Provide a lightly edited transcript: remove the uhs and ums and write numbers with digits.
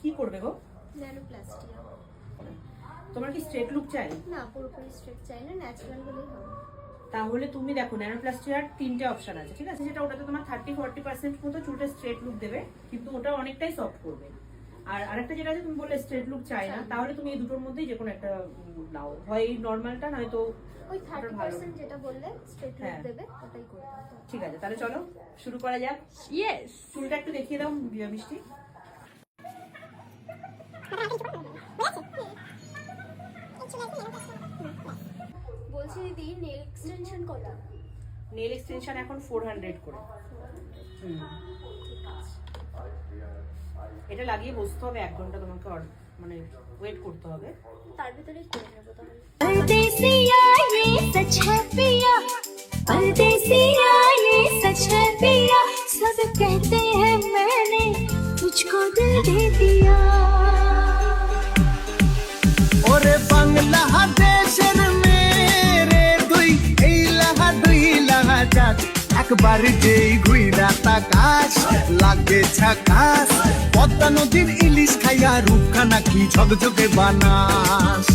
কি করবে গো? ন্যানোপ্লাস্টিয়া। তোমার কি স্ট্রেট লুক চাই? না, পুরোপুরি স্ট্রেট চাই না, ন্যাচারাল হলেই হবে। তাহলে তুমি দেখো ন্যানোপ্লাস্টিয়ার 3টে অপশন আছে, ঠিক আছে? যেটা ওটাতে তোমার 30-40% মতো চুলটা স্ট্রেট লুক দেবে, কিন্তু ওটা অনেকটাই সফট করবে। আর আরেকটা যেটা আছে, তুমি বললে স্ট্রেট লুক চাই না, তাহলে তুমি এই দুটোর মধ্যেই যে কোনো একটা নাও, হয় এই নর্মালটা নয়তো ওই 30% যেটা বললে স্ট্রেট লুক হ্যাঁ। দেবে ওটাই করতে হবে। ঠিক আছে, তাহলে চলো শুরু করা যাক। ইয়েস। চুলটা একটু দেখিয়ে দাও মিষ্টি। বলছি দিদি, নেল এক্সটেনশন কত? নেল এক্সটেনশন এখন 400 করে। এটা লাগিয়ে বসতে হবে 1 ঘন্টা, তোমাকে মানে ওয়েট করতে হবে। তার ভিতরেই করে নেবো তাহলে। परदेसिया ये सच है पिया, परदेसिया ये सच है पिया, सब कहते हैं मैंने तुझको दिल दे दिया। ওরে বাংলাদেশের মেরে এই লাহাজাত একবার যেই ঘুইরা তাকাস লাগে ঝাকাস, পদ্মা নদীর ইলিশ খাইয়া রূপখানা কি ঝকঝকে বানাস।